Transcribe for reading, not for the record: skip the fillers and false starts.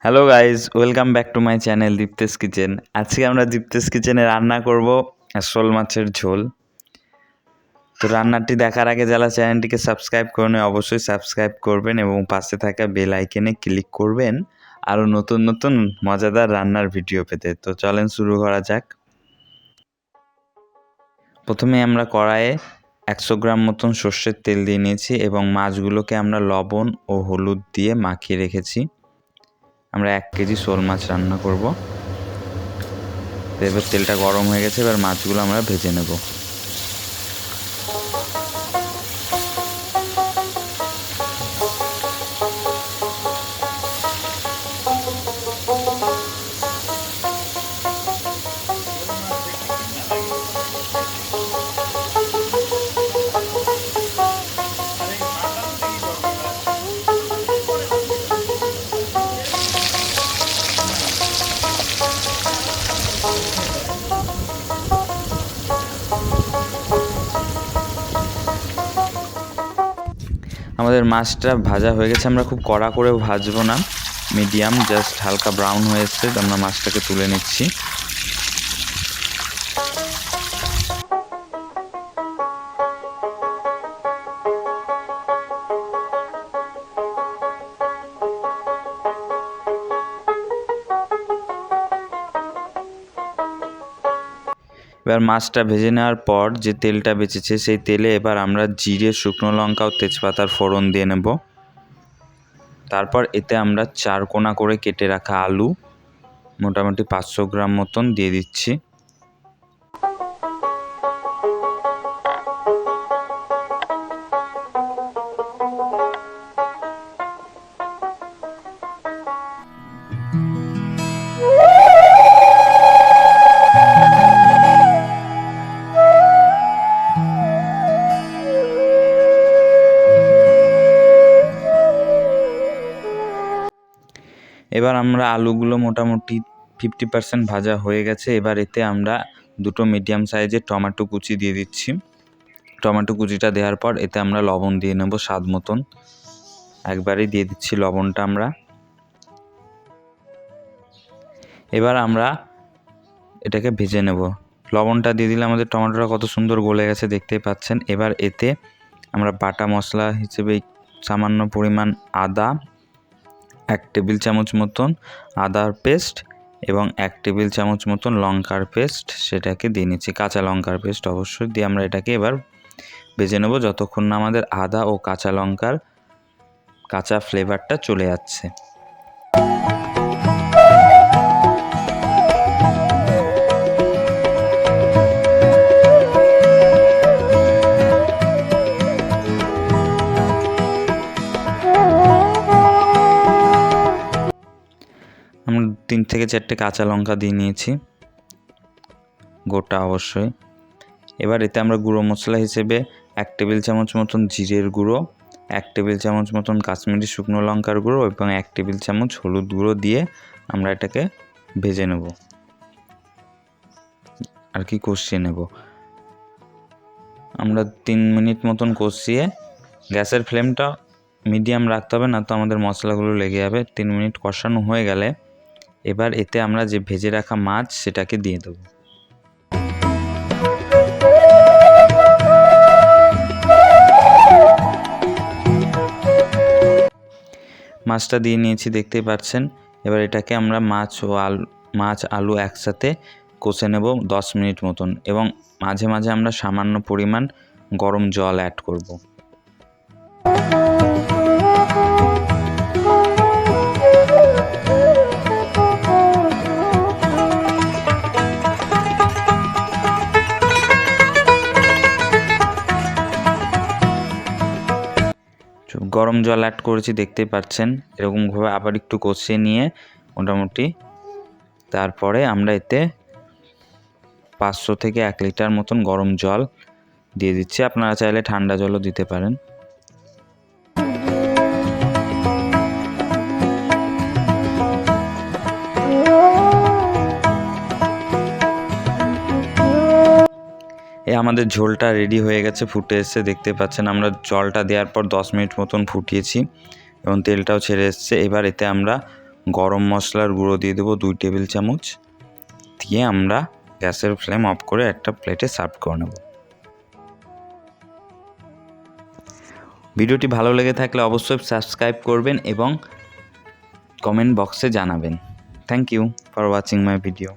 Hello guys, welcome back to my channel Diptesh kitchen. আজকে আমরা দীপ্তেশ কিচেনে রান্না করব শোল মাছের ঝোল। তো রান্নাটি দেখার আগে যারা চ্যানেলটিকে সাবস্ক্রাইব করেন অবশ্যই সাবস্ক্রাইব করবেন এবং পাশে থাকা বেল আইকনে ক্লিক করবেন আরও নতুন নতুন মজাদার রান্নার ভিডিও পেতে। তো চলেন শুরু করা যাক। প্রথমে আমরা কড়াইয়ে 100 গ্রাম মতন সর্ষের তেল দিয়ে নিয়েছি এবং মাছগুলোকে আমরা লবণ ও হলুদ দিয়ে মাখিয়ে রেখেছি। আমরা 1 কেজি শোল মাছ রান্না করব। এবার তেলটা গরম হয়ে গেছে, এবার মাছগুলো আমরা ভেজে নেব। আমাদের মাছটা ভাজা হয়ে গেছে। আমরা খুব কড়া করেও ভাজবো না, মিডিয়াম জাস্ট হালকা ব্রাউন হয়ে এসছে। আমরা মাছটাকে তুলে নিচ্ছি। এবার মাছটা ভেজে নেওয়ার পর যে তেলটা বেঁচেছে সেই তেলে এবার আমরা জিরে, শুকনো লঙ্কা ও তেজপাতার ফোড়ন দিয়ে নেব। তারপর এতে আমরা 4 কোনা করে কেটে রাখা আলু মোটামুটি 500 গ্রাম মতন দিয়ে দিচ্ছি। এবার আমরা আলুগুলো মোটামুটি 50% ভাজা হয়ে গেছে। এবার এতে আমরা 2টো মিডিয়াম সাইজের টমেটো কুচি দিয়ে দিচ্ছি। টমেটো কুচিটা দেওয়ার পর এতে আমরা লবণ দিয়ে নেব স্বাদ মতন। একবারেই দিয়ে দিচ্ছি লবণটা আমরা। এবার আমরা এটাকে ভেজে নেব। লবণটা দিয়ে দিলে আমাদের টমেটোটা কত সুন্দর গলে গেছে দেখতেই পাচ্ছেন। এবার এতে আমরা বাটা মশলা হিসেবে সামান্য পরিমাণ আদা, 1 টেবিল চামচ মতন আদার পেস্ট এবং 1 টেবিল চামচ মতন লঙ্কার পেস্ট সেটাকে দিয়ে নিচ্ছি, কাঁচা লঙ্কার পেস্ট অবশ্যই দিয়ে আমরা এটাকে এবার ভেজে নেব যতক্ষণ না আমাদের আদা ও কাঁচা লঙ্কার কাঁচা ফ্লেভারটা চলে যাচ্ছে। আমরা 3 থেকে 4টে কাঁচা লঙ্কা দিয়ে নিয়েছি, গোটা অবশ্যই। এবার এতে আমরা গুঁড়ো মশলা হিসেবে 1 টেবিল চামচ মতন জিরের গুঁড়ো, 1 টেবিল চামচ মতন কাশ্মীরি শুকনো লঙ্কার গুঁড়ো এবং 1 টেবিল চামচ হলুদ গুঁড়ো দিয়ে আমরা এটাকে ভেজে নেব আর কি কষিয়ে নেব। আমরা 3 মিনিট মতন কষিয়ে গ্যাসের ফ্লেমটা মিডিয়াম রাখতে হবে, না তো আমাদের মশলাগুলো লেগে যাবে। 3 মিনিট কষানো হয়ে গেলে এবার এতে আমরা যে ভেজে রাখা মাছ সেটাকে দিয়ে দেবো। মাছটা দিয়ে নিয়েছি দেখতেই পাচ্ছেন। এবার এটাকে আমরা মাছ আলু একসাথে কষে নেব 10 মিনিট মতন এবং মাঝে মাঝে আমরা সামান্য পরিমাণ গরম জল অ্যাড করব। গরম জল অ্যাড করেছি দেখতেই পাচ্ছেন। এরকমভাবে আবার একটু কষিয়ে নিয়ে মোটামুটি তারপরে আমরা এতে 500 থেকে 1 লিটার মতন গরম জল দিয়ে দিচ্ছি। আপনারা চাইলে ঠান্ডা জলও দিতে পারেন। আমাদের ঝোলটা রেডি হয়ে গেছে, ফুটে এসছে দেখতে পাচ্ছেন। আমরা জলটা দেওয়ার পর 10 মিনিট মতন ফুটিয়েছি এবং তেলটাও ছেড়ে এসছে। এবার এতে আমরা গরম মশলার গুঁড়ো দিয়ে দেবো 2 টেবিল চামচ। দিয়ে আমরা গ্যাসের ফ্লেম অফ করে একটা প্লেটে সার্ভ করে নেব। ভিডিওটি ভালো লেগে থাকলে অবশ্যই সাবস্ক্রাইব করবেন এবং কমেন্ট বক্সে জানাবেন। Thank you for watching my video.